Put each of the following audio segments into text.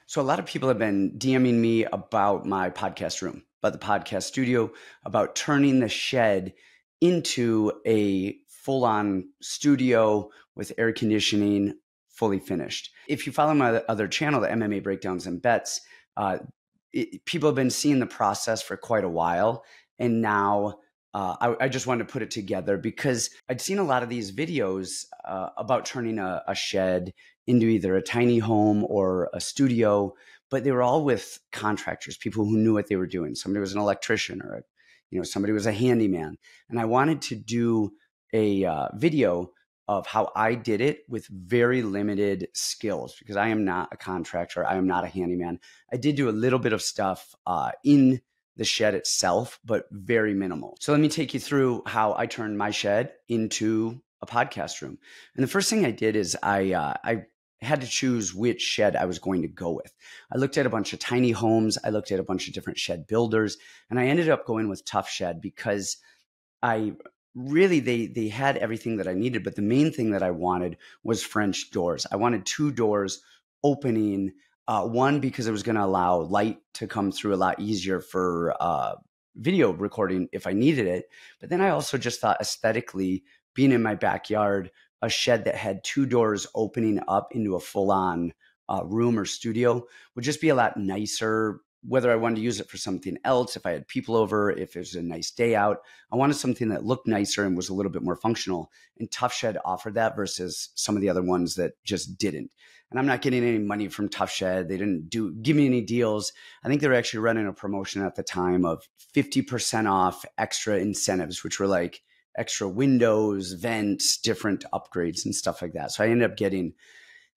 So a lot of people have been DMing me about my podcast room, about the podcast studio, about turning the shed into a full-on studio with air conditioning, fully finished. If you follow my other channel, the MMA Breakdowns and Bets, uh, people have been seeing the process for quite a while. And now I just wanted to put it together because I'd seen a lot of these videos about turning a shed into either a tiny home or a studio, but they were all with contractors, people who knew what they were doing. Somebody was an electrician or somebody was a handyman. And I wanted to do a video of how I did it with very limited skills because I am not a contractor. I am not a handyman. I did do a little bit of stuff in the shed itself, but very minimal. So let me take you through how I turned my shed into a podcast room. And the first thing I did is I had to choose which shed I was going to go with. I looked at a bunch of tiny homes. I looked at a bunch of different shed builders, and I ended up going with Tuff Shed because they had everything that I needed. But the main thing that I wanted was French doors. I wanted 2 doors opening. One, because it was going to allow light to come through a lot easier for video recording if I needed it. But then I also just thought aesthetically, being in my backyard, a shed that had 2 doors opening up into a full-on room or studio would just be a lot nicer, whether I wanted to use it for something else, if I had people over, if it was a nice day out. I wanted something that looked nicer and was a little bit more functional. And Tuff Shed offered that versus some of the other ones that just didn't. And I'm not getting any money from Tuff Shed. They didn't give me any deals. I think they were actually running a promotion at the time of 50% off extra incentives, which were like extra windows, vents, different upgrades and stuff like that. So I ended up getting,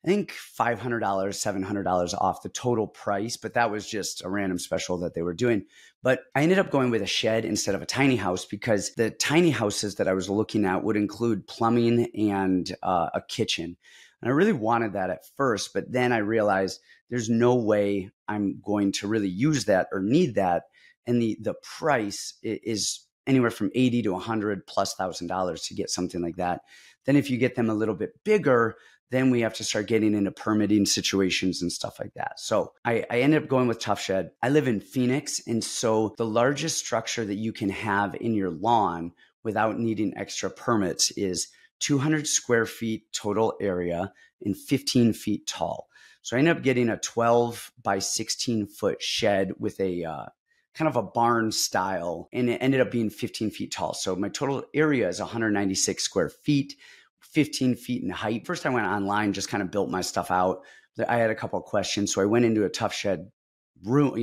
I think, $500, $700 off the total price, but that was just a random special that they were doing. But I ended up going with a shed instead of a tiny house because the tiny houses that I was looking at would include plumbing and a kitchen. And I really wanted that at first, but then I realized there's no way I'm going to really use that or need that. And the price is anywhere from $80 to $100,000+ to get something like that. Then if you get them a little bit bigger, then we have to start getting into permitting situations and stuff like that. So I ended up going with Tuff Shed. I live in Phoenix, and so the largest structure that you can have in your lawn without needing extra permits is 200 square feet total area and 15 feet tall. So I ended up getting a 12 by 16 foot shed with a kind of a barn style, and it ended up being 15 feet tall. So my total area is 196 square feet, 15 feet in height. First, I went online, just kind of built my stuff out. I had a couple of questions. So I went into a Tuff Shed room,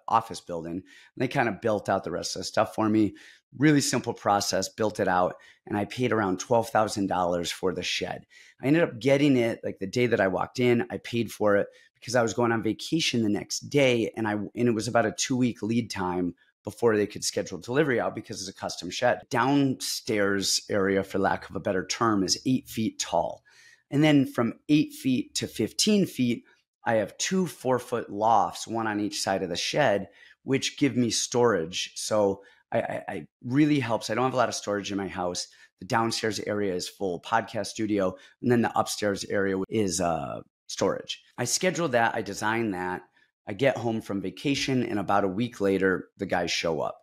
office building, and they kind of built out the rest of the stuff for me. Really simple process, built it out, and I paid around $12,000 for the shed. I ended up getting it like the day that I walked in. I paid for it because I was going on vacation the next day, and it was about a 2-week lead time before they could schedule delivery out because it's a custom shed. Downstairs area, for lack of a better term, is 8 feet tall. And then from 8 feet to 15 feet, I have 2 4-foot lofts, one on each side of the shed, which give me storage. So I really helps. I don't have a lot of storage in my house. The downstairs area is full podcast studio, and then the upstairs area is storage. I scheduled that. I designed that. I get home from vacation, and about a week later, the guys show up.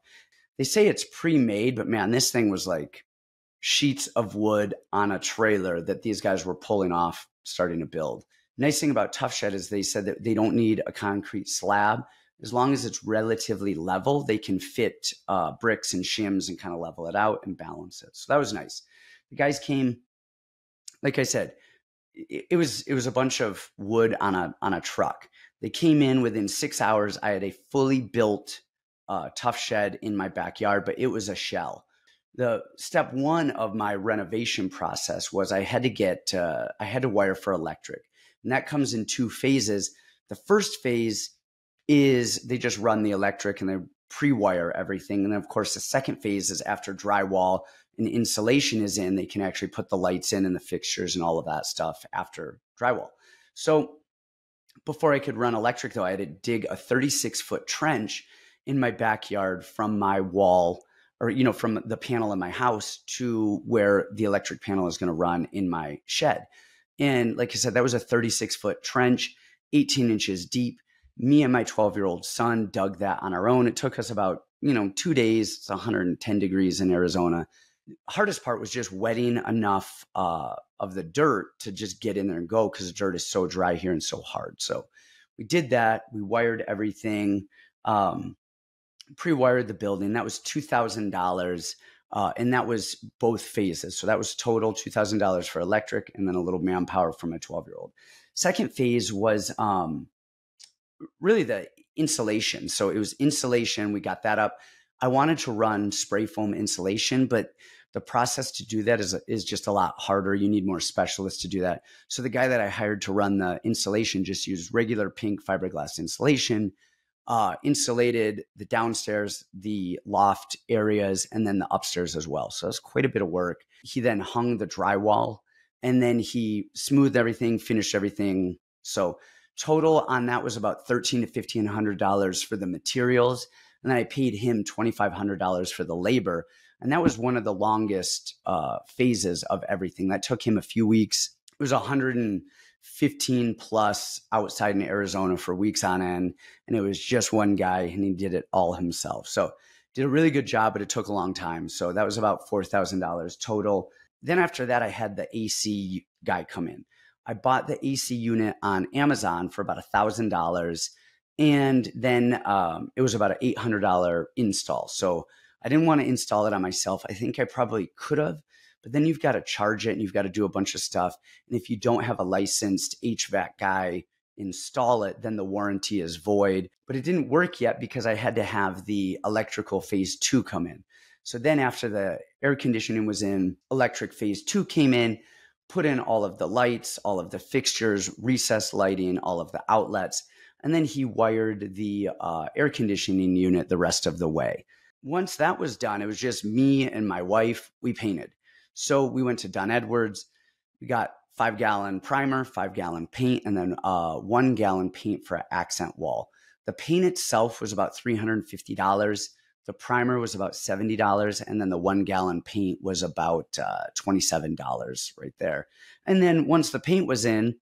They say it's pre-made, but man, this thing was like sheets of wood on a trailer that these guys were pulling off, starting to build. Nice thing about Tuff Shed is they said that they don't need a concrete slab. As long as it's relatively level, they can fit bricks and shims and kind of level it out and balance it. So that was nice. The guys came, like I said, it was a bunch of wood on a truck. They came in within 6 hours. I had a fully built Tuff Shed in my backyard, but it was a shell. The step 1 of my renovation process was I had to wire for electric, and that comes in 2 phases. The first phase is they just run the electric and they pre-wire everything. And then, of course, the second phase is after drywall and insulation is in, they can actually put the lights in and the fixtures and all of that stuff after drywall. So before I could run electric, though, I had to dig a 36-foot trench in my backyard from my wall, or, from the panel in my house to where the electric panel is going to run in my shed. And like I said, that was a 36-foot trench. 18 inches deep. Me and my 12-year-old son dug that on our own. It took us about, 2 days. It's 110 degrees in Arizona. Hardest part was just wetting enough of the dirt to just get in there and go, because the dirt is so dry here and so hard. So we did that. We wired everything, pre-wired the building. That was $2,000. And that was both phases. So that was total $2,000 for electric, and then a little manpower for my 12-year-old. Second phase was really the insulation. So it was insulation. We got that up. I wanted to run spray foam insulation, but the process to do that is just a lot harder. You need more specialists to do that. So the guy that I hired to run the insulation just used regular pink fiberglass insulation, insulated the downstairs, the loft areas, and then the upstairs as well. So that's quite a bit of work. He then hung the drywall, and then he smoothed everything, finished everything. So total on that was about $1,300 to $1,500 for the materials. And then I paid him $2,500 for the labor. And that was one of the longest phases of everything. That took him a few weeks. It was 115 plus outside in Arizona for weeks on end. And it was just one guy, and he did it all himself. So did a really good job, but it took a long time. So that was about $4,000 total. Then after that, I had the AC guy come in. I bought the AC unit on Amazon for about $1,000. And then it was about an $800 install. So I didn't want to install it on myself. I think I probably could have, but then you've got to charge it and you've got to do a bunch of stuff. And if you don't have a licensed HVAC guy install it, then the warranty is void. But it didn't work yet because I had to have the electrical phase 2 come in. So then after the air conditioning was in, electric phase 2 came in, put in all of the lights, all of the fixtures, recessed lighting, all of the outlets. And then he wired the air conditioning unit the rest of the way. Once that was done, it was just me and my wife. We painted. So we went to Don Edwards. We got 5-gallon primer, 5-gallon paint, and then 1-gallon paint for an accent wall. The paint itself was about $350. The primer was about $70. And then the 1-gallon paint was about $27 right there. And then once the paint was in,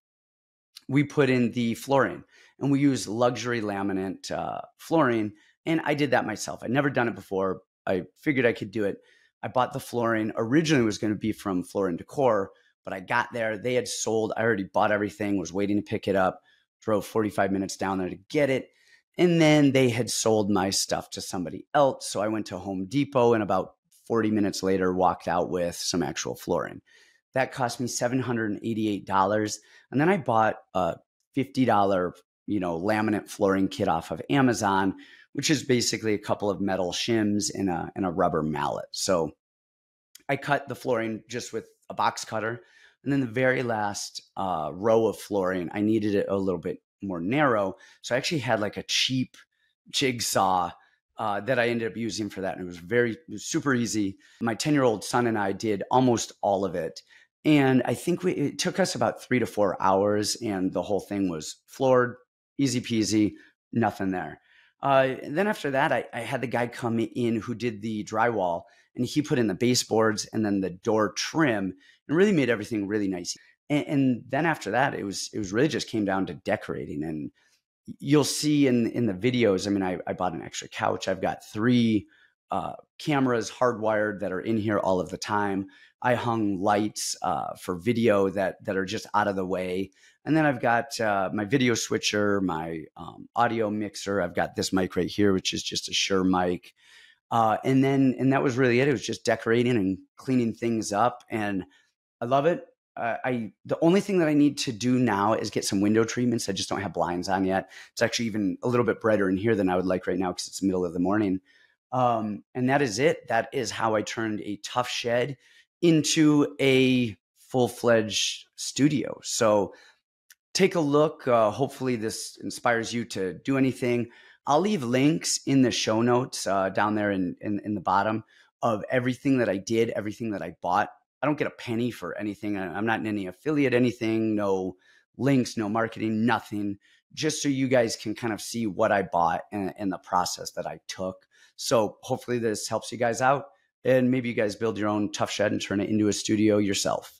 we put in the flooring, and we used luxury laminate flooring. And I did that myself. I'd never done it before. I figured I could do it. I bought the flooring. Originally, it was going to be from Floor & Decor, but I got there. They had sold. I already bought everything, was waiting to pick it up, drove 45 minutes down there to get it. And then they had sold my stuff to somebody else. So I went to Home Depot, and about 40 minutes later, walked out with some actual flooring. That cost me $788. And then I bought a $50 laminate flooring kit off of Amazon, which is basically a couple of metal shims and a rubber mallet. So I cut the flooring just with a box cutter. And then the very last row of flooring, I needed it a little bit more narrow. So I actually had like a cheap jigsaw that I ended up using for that. And it was super easy. My 10-year-old son and I did almost all of it. And I think it took us about 3 to 4 hours, and the whole thing was floored, easy peasy, nothing there. And then after that, I had the guy come in who did the drywall, and he put in the baseboards and then the door trim, and really made everything really nice. And then after that, it was really just came down to decorating. And you'll see in the videos, I mean, I bought an extra couch. I've got 3 cameras hardwired that are in here all of the time. I hung lights for video that are just out of the way. And then I've got my video switcher, my audio mixer. I've got this mic right here, which is just a Shure mic. And that was really it. It was just decorating and cleaning things up. And I love it. The only thing that I need to do now is get some window treatments. I just don't have blinds on yet. It's actually even a little bit brighter in here than I would like right now because it's the middle of the morning. And that is it. That is how I turned a Tuff Shed into a full-fledged studio. So take a look. Hopefully this inspires you to do anything. I'll leave links in the show notes down there in the bottom of everything that I did, everything that I bought. I don't get a penny for anything. I'm not in any affiliate, anything, no links, no marketing, nothing, just so you guys can kind of see what I bought and the process that I took. So hopefully this helps you guys out, and maybe you guys build your own Tuff Shed and turn it into a studio yourself.